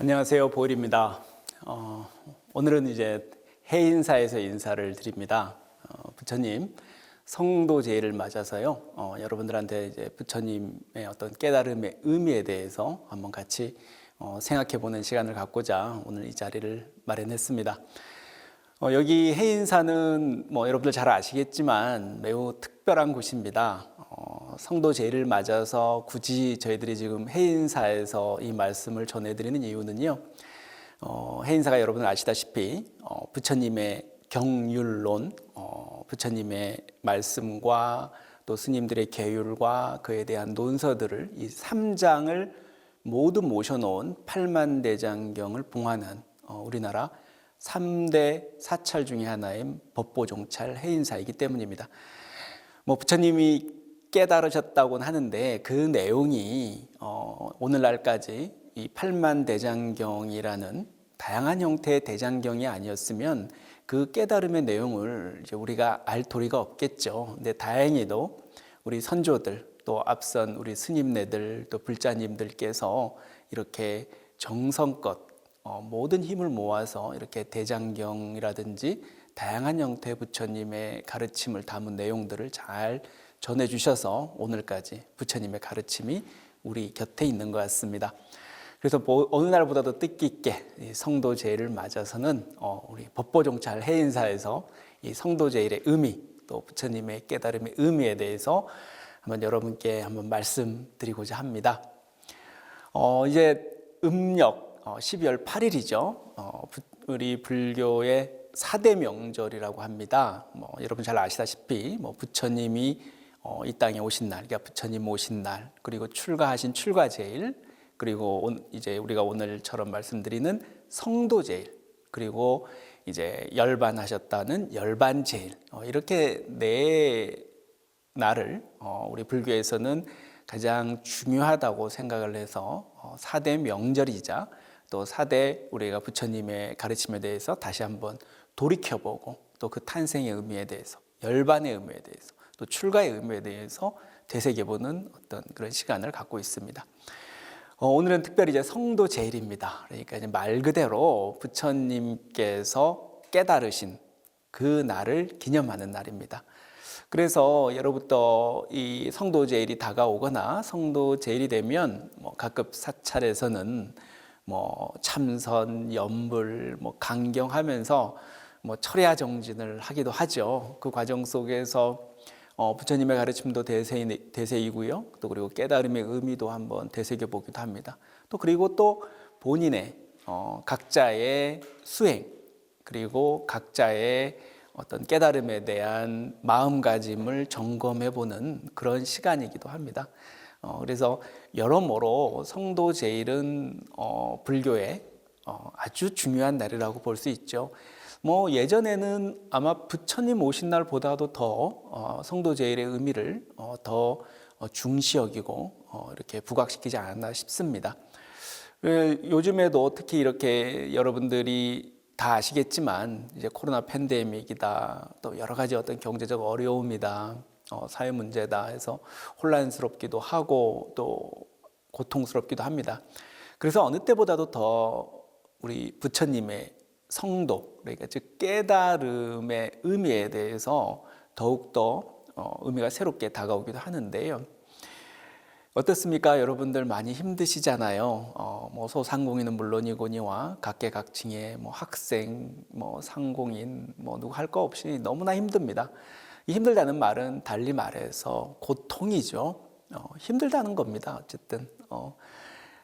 안녕하세요, 보일입니다. 오늘은 이제 해인사에서 인사를 드립니다. 부처님 성도 제의를 맞아서요. 여러분들한테 이제 부처님의 어떤 깨달음의 의미에 대해서 한번 같이 생각해보는 시간을 갖고자 오늘 이 자리를 마련했습니다. 여기 해인사는 여러분들 잘 아시겠지만 매우 특별한 곳입니다. 성도 제의를 맞아서 굳이 저희들이 지금 해인사에서 이 말씀을 전해드리는 이유는요. 해인사가 여러분들 아시다시피 부처님의 경율론, 부처님의 말씀과 또 스님들의 계율과 그에 대한 논서들을 이 3장을 모두 모셔놓은 팔만대장경을 봉안한 우리나라 3대 사찰 중에 하나인 법보종찰 해인사이기 때문입니다. 부처님이 깨달으셨다고는 하는데 그 내용이 오늘날까지 이 팔만대장경이라는 다양한 형태의 대장경이 아니었으면 그 깨달음의 내용을 이제 우리가 알 도리가 없겠죠. 근데 다행히도 우리 선조들 또 앞선 우리 스님네들 또 불자님들께서 이렇게 정성껏 모든 힘을 모아서 이렇게 대장경이라든지 다양한 형태의 부처님의 가르침을 담은 내용들을 잘 전해주셔서 오늘까지 부처님의 가르침이 우리 곁에 있는 것 같습니다. 그래서 어느 날보다도 뜻깊게 성도 제의를 맞아서는 우리 법보종찰 해인사에서 이 성도 제의의 의미 또 부처님의 깨달음의 의미에 대해서 한번 여러분께 한번 말씀드리고자 합니다. 이제 음력 12월 8일이죠. 우리 불교의 4대 명절이라고 합니다. 여러분 잘 아시다시피 부처님이 이 땅에 오신 날, 그러니까 부처님 오신 날, 그리고 출가하신 출가제일, 그리고 이제 우리가 오늘처럼 말씀드리는 성도제일, 그리고 이제 열반하셨다는 열반제일, 이렇게 네 날을 우리 불교에서는 가장 중요하다고 생각을 해서 4대 명절이자 또 4대 우리가 부처님의 가르침에 대해서 다시 한번 돌이켜보고 또 그 탄생의 의미에 대해서, 열반의 의미에 대해서, 또 출가의 의미에 대해서 되새겨보는 어떤 그런 시간을 갖고 있습니다. 오늘은 특별히 이제 성도 제일입니다. 그러니까 이제 말 그대로 부처님께서 깨달으신 그 날을 기념하는 날입니다. 그래서 예로부터 이 성도 제일이 다가오거나 성도 제일이 되면 각급 사찰에서는 참선, 염불, 강경하면서 철야 정진을 하기도 하죠. 그 과정 속에서 부처님의 가르침도 대세이고요. 또 그리고 깨달음의 의미도 한번 되새겨 보기도 합니다. 또 그리고 또 본인의 각자의 수행 그리고 각자의 어떤 깨달음에 대한 마음가짐을 점검해 보는 그런 시간이기도 합니다. 그래서 여러모로 성도 제일은 불교의 아주 중요한 날이라고 볼 수 있죠. 예전에는 아마 부처님 오신 날보다도 더 성도 제일의 의미를 더 중시 여기고 이렇게 부각시키지 않았나 싶습니다. 요즘에도 특히 이렇게 여러분들이 다 아시겠지만 이제 코로나 팬데믹이다, 또 여러 가지 어떤 경제적 어려움이다, 사회 문제다 해서 혼란스럽기도 하고 또 고통스럽기도 합니다. 그래서 어느 때보다도 더 우리 부처님의 성도, 그러니까 즉 깨달음의 의미에 대해서 더욱더 의미가 새롭게 다가오기도 하는데요. 어떻습니까? 여러분들 많이 힘드시잖아요. 소상공인은 물론이거니와 각계각층의 학생, 상공인, 누구 할 거 없이 너무나 힘듭니다. 이 힘들다는 말은 달리 말해서 고통이죠. 힘들다는 겁니다. 어쨌든.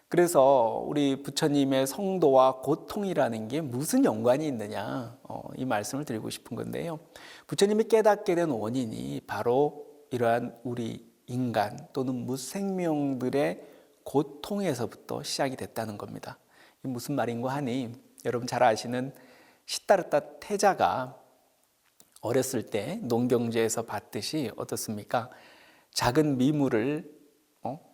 그래서 우리 부처님의 성도와 고통이라는 게 무슨 연관이 있느냐, 이 말씀을 드리고 싶은 건데요. 부처님이 깨닫게 된 원인이 바로 이러한 우리 인간 또는 무생명들의 고통에서부터 시작이 됐다는 겁니다. 이게 무슨 말인가 하니 여러분 잘 아시는 시다르타 태자가 어렸을 때 농경지에서 봤듯이 어떻습니까? 작은 미물을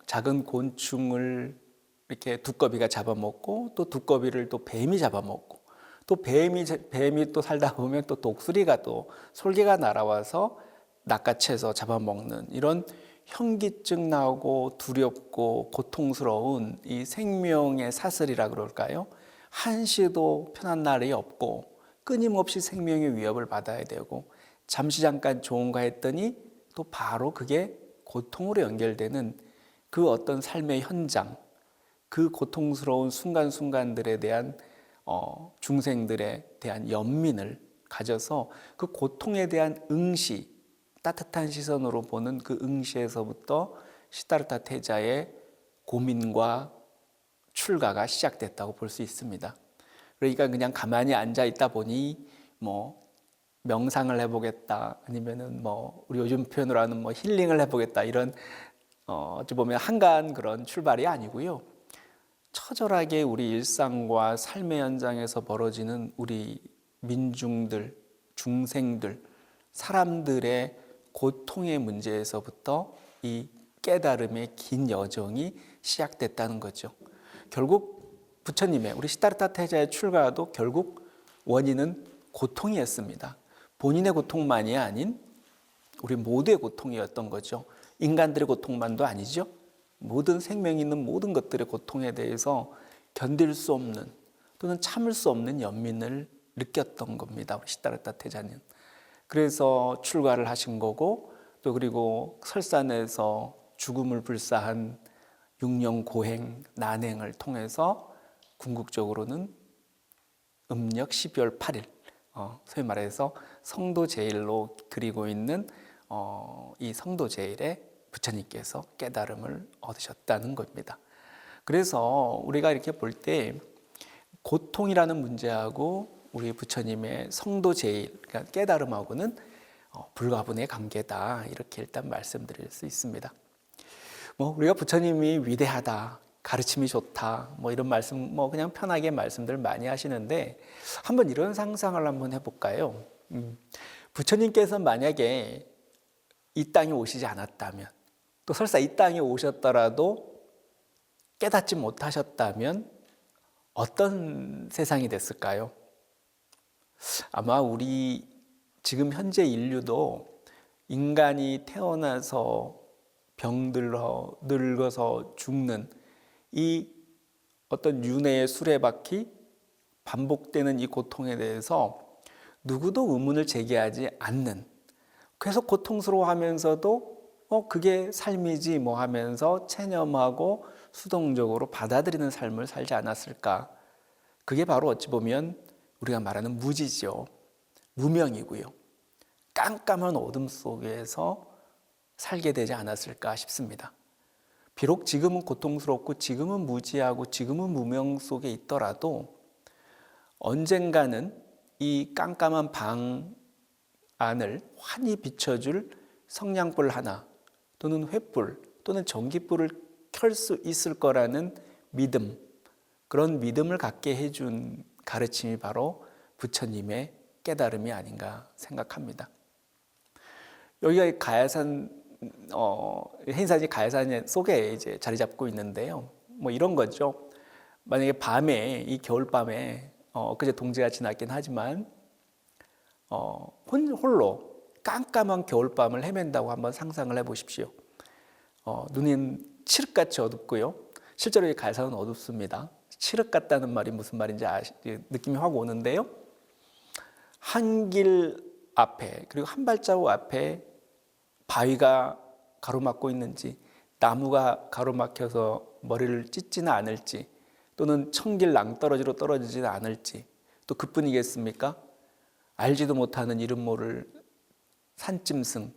작은 곤충을 이렇게 두꺼비가 잡아먹고 또 두꺼비를 또 뱀이 잡아먹고 또 뱀이 또 살다 보면 또 독수리가 또 솔개가 날아와서 낚아채서 잡아먹는 이런 현기증 나고 두렵고 고통스러운 이 생명의 사슬이라 그럴까요? 한시도 편한 날이 없고 끊임없이 생명의 위협을 받아야 되고 잠시 잠깐 좋은가 했더니 또 바로 그게 고통으로 연결되는 그 어떤 삶의 현장, 그 고통스러운 순간순간들에 대한 중생들에 대한 연민을 가져서 그 고통에 대한 응시, 따뜻한 시선으로 보는 그 응시에서부터 시다르타 태자의 고민과 출가가 시작됐다고 볼 수 있습니다. 그러니까 그냥 가만히 앉아 있다 보니 뭐 명상을 해보겠다, 아니면은 뭐 우리 요즘 표현으로 하는 뭐 힐링을 해보겠다, 이런 어찌 보면 한가한 그런 출발이 아니고요. 처절하게 우리 일상과 삶의 현장에서 벌어지는 우리 민중들, 중생들, 사람들의 고통의 문제에서부터 이 깨달음의 긴 여정이 시작됐다는 거죠. 결국 부처님의, 우리 시다르타 태자의 출가도 결국 원인은 고통이었습니다. 본인의 고통만이 아닌 우리 모두의 고통이었던 거죠. 인간들의 고통만도 아니죠. 모든 생명이 있는 모든 것들의 고통에 대해서 견딜 수 없는 또는 참을 수 없는 연민을 느꼈던 겁니다. 우리 시다르타 태자는. 그래서 출가를 하신 거고, 또 그리고 설산에서 죽음을 불사한 6년 고행, 난행을 통해서 궁극적으로는 음력 12월 8일, 소위 말해서 성도제일로 그리고 있는 이 성도제일에 부처님께서 깨달음을 얻으셨다는 겁니다. 그래서 우리가 이렇게 볼 때 고통이라는 문제하고 우리 부처님의 성도제일, 그러니까 깨달음하고는 불가분의 관계다, 이렇게 일단 말씀드릴 수 있습니다. 뭐 우리가 부처님이 위대하다, 가르침이 좋다, 뭐 이런 말씀, 뭐 그냥 편하게 말씀들 많이 하시는데 한번 이런 상상을 한번 해볼까요? 부처님께서 만약에 이 땅에 오시지 않았다면, 또 설사 이 땅에 오셨더라도 깨닫지 못하셨다면 어떤 세상이 됐을까요? 아마 우리 지금 현재 인류도 인간이 태어나서 병들어 늙어서 죽는 이 어떤 윤회의 수레바퀴, 반복되는 이 고통에 대해서 누구도 의문을 제기하지 않는, 계속 고통스러워하면서도 그게 삶이지 뭐 하면서 체념하고 수동적으로 받아들이는 삶을 살지 않았을까. 그게 바로 어찌 보면 우리가 말하는 무지죠. 무명이고요. 깜깜한 어둠 속에서 살게 되지 않았을까 싶습니다. 비록 지금은 고통스럽고 지금은 무지하고 지금은 무명 속에 있더라도 언젠가는 이 깜깜한 방 안을 환히 비춰줄 성냥불 하나, 또는 횃불, 또는 전기불을 켤 수 있을 거라는 믿음, 그런 믿음을 갖게 해준 가르침이 바로 부처님의 깨달음이 아닌가 생각합니다. 여기가 가야산, 해인산이 가야산 속에 이제 자리 잡고 있는데요. 뭐 이런 거죠. 만약에 밤에, 이 겨울밤에, 그제 동지가 지났긴 하지만, 홀로 깜깜한 겨울밤을 헤맨다고 한번 상상을 해보십시오. 눈은 칠흑같이 어둡고요. 실제로 이 가야산은 어둡습니다. 칠흑 같다는 말이 무슨 말인지 느낌이 확 오는데요. 한 길 앞에, 그리고 한 발자국 앞에 바위가 가로막고 있는지, 나무가 가로막혀서 머리를 찢지는 않을지, 또는 천길 낭떠러지로 떨어지지는 않을지, 또 그뿐이겠습니까? 알지도 못하는 이름 모를 산짐승,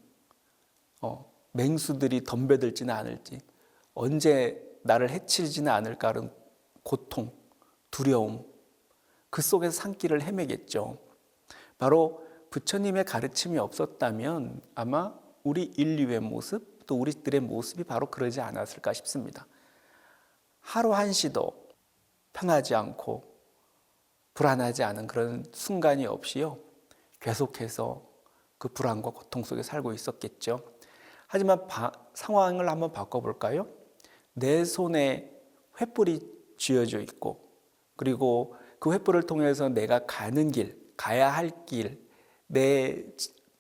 맹수들이 덤벼들지는 않을지, 언제 나를 해치지는 않을까 하는 고통, 두려움, 그 속에서 산길을 헤매겠죠. 바로 부처님의 가르침이 없었다면 아마 우리 인류의 모습, 또 우리들의 모습이 바로 그러지 않았을까 싶습니다. 하루 한시도 편하지 않고 불안하지 않은 그런 순간이 없이요, 계속해서 그 불안과 고통 속에 살고 있었겠죠. 하지만 상황을 한번 바꿔볼까요? 내 손에 횃불이 쥐어져 있고, 그리고 그 횃불을 통해서 내가 가는 길, 가야 할 길, 내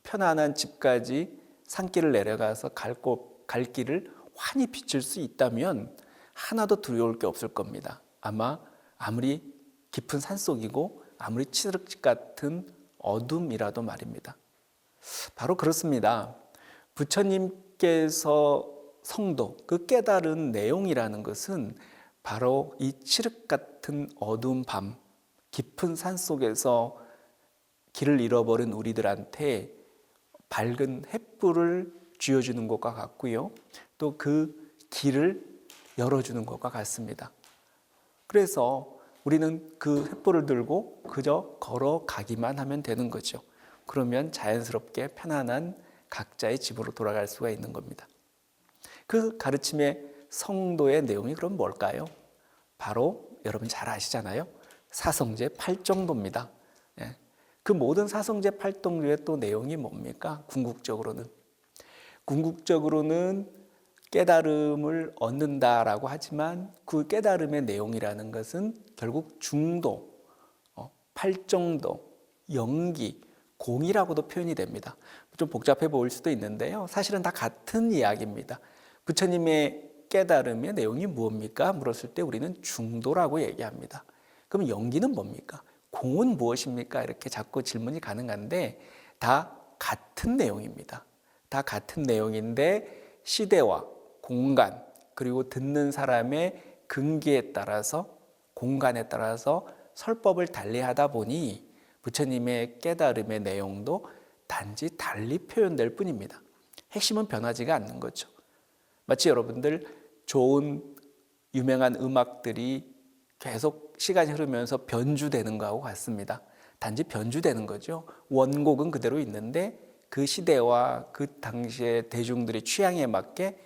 편안한 집까지 산길을 내려가서 갈 곳 갈 길을 환히 비출 수 있다면 하나도 두려울 게 없을 겁니다. 아마 아무리 깊은 산속이고 아무리 칠흑 같은 어둠이라도 말입니다. 바로 그렇습니다. 부처님께서 성도, 그 깨달은 내용이라는 것은 바로 이 칠흑 같은 어두운 밤, 깊은 산속에서 길을 잃어버린 우리들한테 밝은 햇불을 쥐어주는 것과 같고요. 또 그 길을 열어주는 것과 같습니다. 그래서 우리는 그 햇불을 들고 그저 걸어가기만 하면 되는 거죠. 그러면 자연스럽게 편안한 각자의 집으로 돌아갈 수가 있는 겁니다. 그 가르침의 성도의 내용이 그럼 뭘까요? 바로 여러분 잘 아시잖아요. 사성제 8정도입니다. 그 모든 사성제 8정도의 또 내용이 뭡니까? 궁극적으로는 깨달음을 얻는다라고 하지만 그 깨달음의 내용이라는 것은 결국 중도, 8정도, 영기, 공이라고도 표현이 됩니다. 좀 복잡해 보일 수도 있는데요. 사실은 다 같은 이야기입니다. 부처님의 깨달음의 내용이 무엇입니까? 물었을 때 우리는 중도라고 얘기합니다. 그럼 영기는 뭡니까? 공은 무엇입니까? 이렇게 자꾸 질문이 가능한데 다 같은 내용입니다. 다 같은 내용인데 시대와 공간 그리고 듣는 사람의 근기에 따라서 공간에 따라서 설법을 달리하다 보니 부처님의 깨달음의 내용도 단지 달리 표현될 뿐입니다. 핵심은 변하지가 않는 거죠. 마치 여러분들 좋은 유명한 음악들이 계속 시간이 흐르면서 변주되는 거하고 같습니다. 단지 변주되는 거죠. 원곡은 그대로 있는데 그 시대와 그 당시의 대중들의 취향에 맞게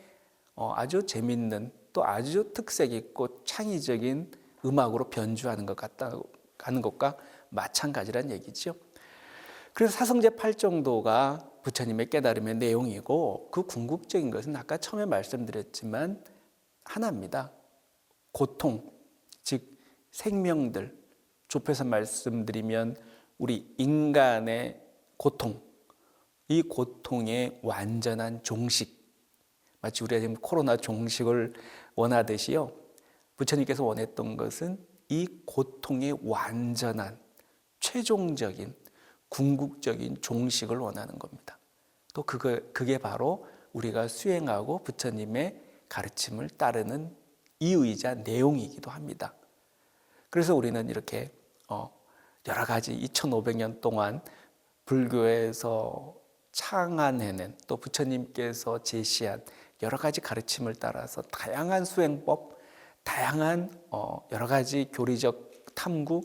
아주 재밌는 또 아주 특색 있고 창의적인 음악으로 변주하는 것 같다고 하는 것과 마찬가지란 얘기죠. 그래서 사성제 8정도가 부처님의 깨달음의 내용이고 그 궁극적인 것은 아까 처음에 말씀드렸지만 하나입니다. 고통, 즉 생명들, 좁혀서 말씀드리면 우리 인간의 고통, 이 고통의 완전한 종식, 마치 우리가 지금 코로나 종식을 원하듯이요. 부처님께서 원했던 것은 이 고통의 완전한 최종적인 궁극적인 종식을 원하는 겁니다. 또 그게 바로 우리가 수행하고 부처님의 가르침을 따르는 이유이자 내용이기도 합니다. 그래서 우리는 이렇게 여러 가지 2500년 동안 불교에서 창안해낸 또 부처님께서 제시한 여러 가지 가르침을 따라서 다양한 수행법, 다양한 여러 가지 교리적 탐구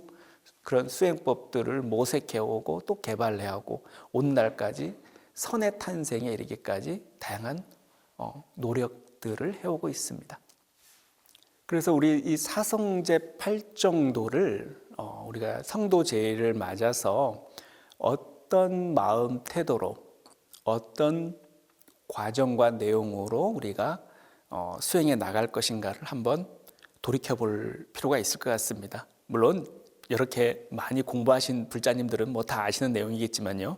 그런 수행법들을 모색해오고 또 개발해오고 오늘날까지 선의 탄생에 이르기까지 다양한 노력들을 해오고 있습니다. 그래서 우리 이 사성제 8정도를 우리가 성도제를 맞아서 어떤 마음 태도로 어떤 과정과 내용으로 우리가 수행해 나갈 것인가를 한번 돌이켜 볼 필요가 있을 것 같습니다. 물론 이렇게 많이 공부하신 불자님들은 뭐 다 아시는 내용이겠지만요.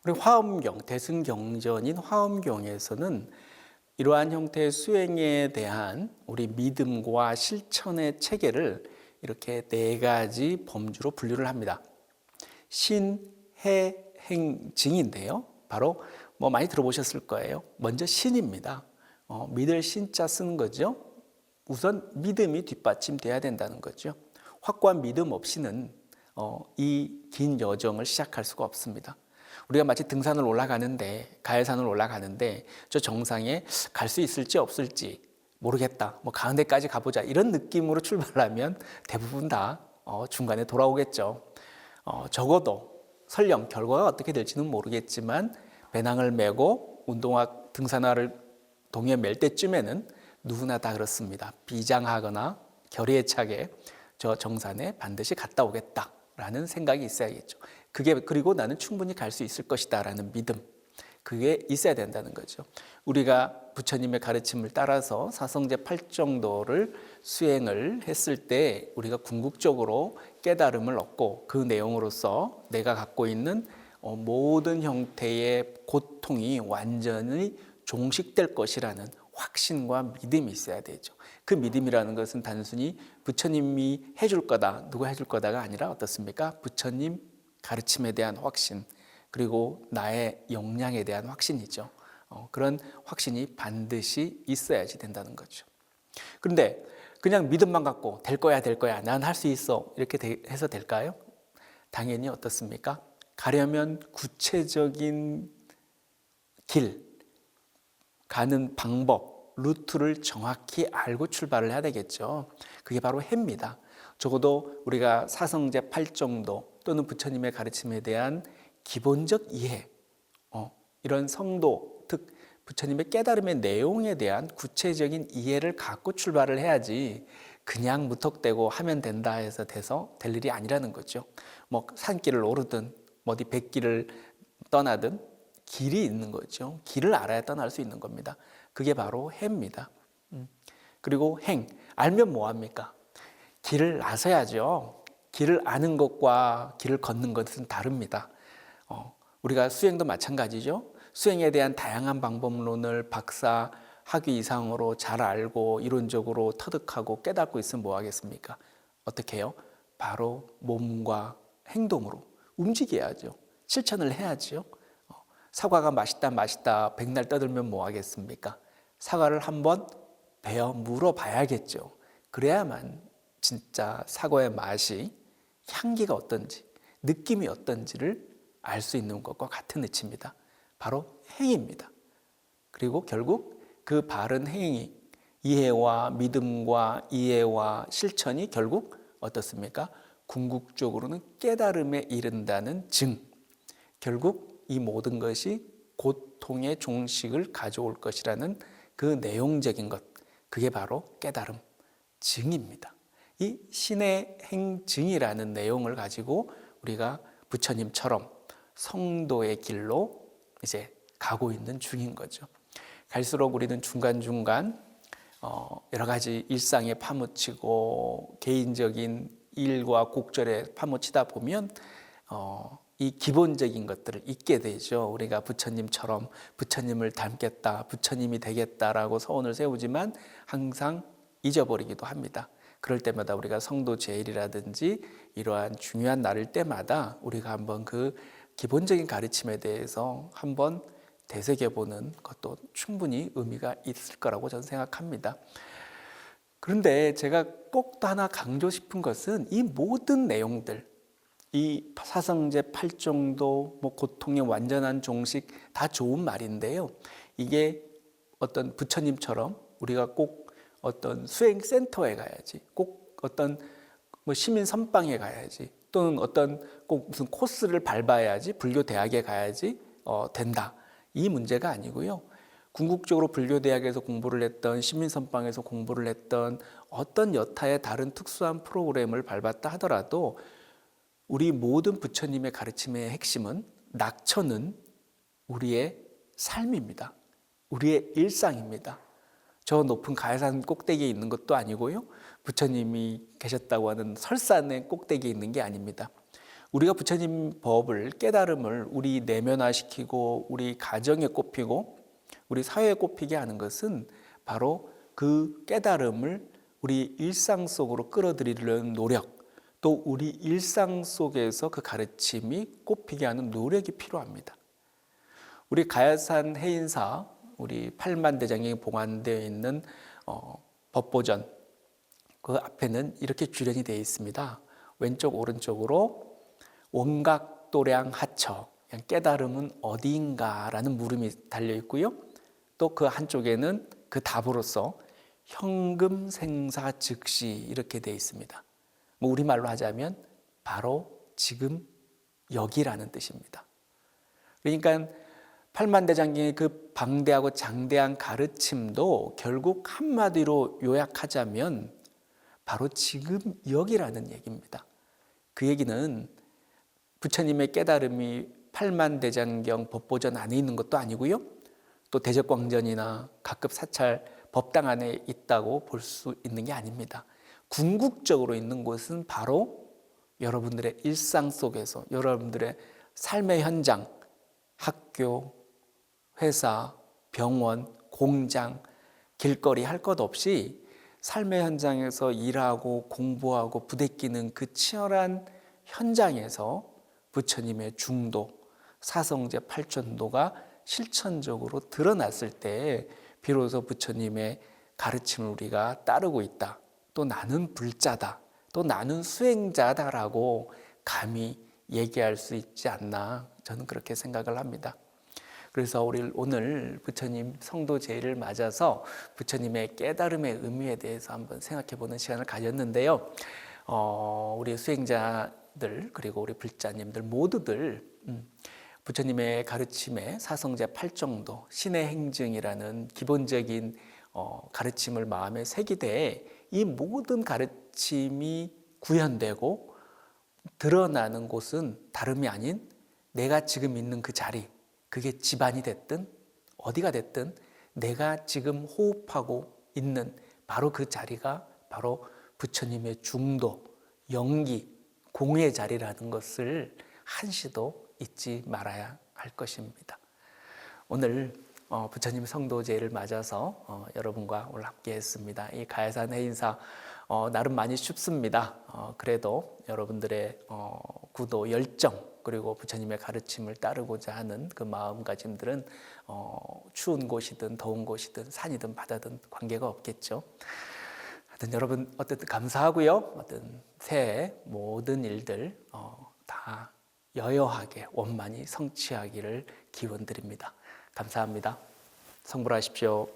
우리 화엄경, 대승경전인 화엄경에서는 이러한 형태의 수행에 대한 우리 믿음과 실천의 체계를 이렇게 4가지 범주로 분류를 합니다. 신, 해, 행, 징인데요. 바로 뭐 많이 들어보셨을 거예요. 먼저 신입니다. 믿을 신자 쓰는 거죠. 우선 믿음이 뒷받침돼야 된다는 거죠. 확고한 믿음 없이는 이 긴 여정을 시작할 수가 없습니다. 우리가 마치 등산을 올라가는데 가야산을 올라가는데 저 정상에 갈 수 있을지 없을지 모르겠다. 뭐 가는 데까지 가보자. 이런 느낌으로 출발하면 대부분 다 중간에 돌아오겠죠. 적어도 설령 결과가 어떻게 될지는 모르겠지만 배낭을 메고 운동화 등산화를 동에 맬 때쯤에는 누구나 다 그렇습니다. 비장하거나 결의에 차게 저 정산에 반드시 갔다 오겠다라는 생각이 있어야겠죠. 그리고 나는 충분히 갈 수 있을 것이다라는 믿음, 그게 있어야 된다는 거죠. 우리가 부처님의 가르침을 따라서 사성제 8정도를 수행을 했을 때 우리가 궁극적으로 깨달음을 얻고 그 내용으로서 내가 갖고 있는 모든 형태의 고통이 완전히 종식될 것이라는 확신과 믿음이 있어야 되죠. 그 믿음이라는 것은 단순히 부처님이 해줄 거다, 누가 해줄 거다가 아니라 어떻습니까? 부처님 가르침에 대한 확신, 그리고 나의 역량에 대한 확신이죠. 그런 확신이 반드시 있어야지 된다는 거죠. 그런데 그냥 믿음만 갖고 될 거야, 난 할 수 있어 이렇게 해서 될까요? 당연히 어떻습니까? 가려면 구체적인 길, 가는 방법, 루트를 정확히 알고 출발을 해야 되겠죠. 그게 바로 해입니다. 적어도 우리가 사성제 8정도 또는 부처님의 가르침에 대한 기본적 이해, 이런 성도, 즉 부처님의 깨달음의 내용에 대한 구체적인 이해를 갖고 출발을 해야지 그냥 무턱대고 하면 된다 해서 될 일이 아니라는 거죠. 뭐 산길을 오르든 어디 백길을 떠나든 길이 있는 거죠. 길을 알아야 떠날 수 있는 겁니다. 그게 바로 해입니다. 그리고 행, 알면 뭐합니까? 길을 아셔야죠. 길을 아는 것과 길을 걷는 것은 다릅니다. 우리가 수행도 마찬가지죠. 수행에 대한 다양한 방법론을 박사, 학위 이상으로 잘 알고 이론적으로 터득하고 깨닫고 있으면 뭐 하겠습니까? 어떻게 해요? 바로 몸과 행동으로 움직여야죠. 실천을 해야죠. 사과가 맛있다 백날 떠들면 뭐 하겠습니까? 사과를 한번 베어 물어봐야겠죠. 그래야만 진짜 사과의 맛이, 향기가 어떤지, 느낌이 어떤지를 알 수 있는 것과 같은 이치입니다. 바로 행위입니다. 그리고 결국 그 바른 행위, 이해와 믿음과 이해와 실천이 결국 어떻습니까? 궁극적으로는 깨달음에 이른다는 증. 결국 이 모든 것이 고통의 종식을 가져올 것이라는 그 내용적인 것, 그게 바로 깨달음, 증입니다. 이 신의 행증이라는 내용을 가지고 우리가 부처님처럼 성도의 길로 이제 가고 있는 중인 거죠. 갈수록 우리는 중간중간 여러 가지 일상에 파묻히고 개인적인 일과 곡절에 파묻히다 보면 이 기본적인 것들을 잊게 되죠. 우리가 부처님처럼 부처님을 닮겠다, 부처님이 되겠다라고 서원을 세우지만 항상 잊어버리기도 합니다. 그럴 때마다 우리가 성도 제일이라든지 이러한 중요한 날일 때마다 우리가 한번 그 기본적인 가르침에 대해서 한번 되새겨보는 것도 충분히 의미가 있을 거라고 저는 생각합니다. 그런데 제가 꼭 또 하나 강조 싶은 것은 이 모든 내용들, 이 사성제 8정도, 고통의 완전한 종식 다 좋은 말인데요. 이게 어떤 부처님처럼 우리가 꼭 어떤 수행센터에 가야지, 꼭 어떤 시민 선방에 가야지, 또는 어떤 꼭 무슨 코스를 밟아야지, 불교 대학에 가야지 된다. 이 문제가 아니고요. 궁극적으로 불교대학에서 공부를 했던, 시민선방에서 공부를 했던 어떤 여타의 다른 특수한 프로그램을 밟았다 하더라도 우리 모든 부처님의 가르침의 핵심은, 낙처는 우리의 삶입니다. 우리의 일상입니다. 저 높은 가야산 꼭대기에 있는 것도 아니고요. 부처님이 계셨다고 하는 설산의 꼭대기에 있는 게 아닙니다. 우리가 부처님 법을, 깨달음을 우리 내면화시키고 우리 가정에 꼽히고 우리 사회에 꼽히게 하는 것은 바로 그 깨달음을 우리 일상 속으로 끌어들이려는 노력, 또 우리 일상 속에서 그 가르침이 꼽히게 하는 노력이 필요합니다. 우리 가야산 해인사, 우리 8만 대장경이 봉안되어 있는 법보전, 그 앞에는 이렇게 주련이 되어 있습니다. 왼쪽 오른쪽으로 원각도량 하처, 깨달음은 어디인가라는 물음이 달려 있고요. 또 그 한쪽에는 그 답으로서 현금생사 즉시 이렇게 되어 있습니다. 우리말로 하자면 바로 지금 여기라는 뜻입니다. 그러니까 팔만대장경의 그 방대하고 장대한 가르침도 결국 한마디로 요약하자면 바로 지금 여기라는 얘기입니다. 그 얘기는 부처님의 깨달음이 팔만대장경 법보전 안에 있는 것도 아니고요. 또 대적광전이나 각급 사찰 법당 안에 있다고 볼 수 있는 게 아닙니다. 궁극적으로 있는 곳은 바로 여러분들의 일상 속에서, 여러분들의 삶의 현장, 학교, 회사, 병원, 공장, 길거리 할 것 없이 삶의 현장에서 일하고 공부하고 부대끼는 그 치열한 현장에서 부처님의 중도, 사성제 팔전도가 실천적으로 드러났을 때 비로소 부처님의 가르침을 우리가 따르고 있다. 또 나는 불자다. 또 나는 수행자다라고 감히 얘기할 수 있지 않나, 저는 그렇게 생각을 합니다. 그래서 우리 오늘 부처님 성도 제일을 맞아서 부처님의 깨달음의 의미에 대해서 한번 생각해 보는 시간을 가졌는데요. 우리 수행자들 그리고 우리 불자님들 모두들 부처님의 가르침에 사성제 팔정도, 신의 행증이라는 기본적인 가르침을 마음에 새기되 이 모든 가르침이 구현되고 드러나는 곳은 다름이 아닌 내가 지금 있는 그 자리, 그게 집안이 됐든 어디가 됐든 내가 지금 호흡하고 있는 바로 그 자리가 바로 부처님의 중도, 영기, 공의 자리라는 것을 한시도 잊지 말아야 할 것입니다. 오늘 부처님 성도제를 맞아서 여러분과 오늘 함께 했습니다. 이 가야산 해인사 나름 많이 춥습니다. 그래도 여러분들의 구도, 열정 그리고 부처님의 가르침을 따르고자 하는 그 마음가짐들은 추운 곳이든 더운 곳이든 산이든 바다든 관계가 없겠죠. 하여튼 여러분 어쨌든 감사하고요. 어떤 새해 모든 일들 다 여여하게 원만히 성취하기를 기원드립니다. 감사합니다. 성불하십시오.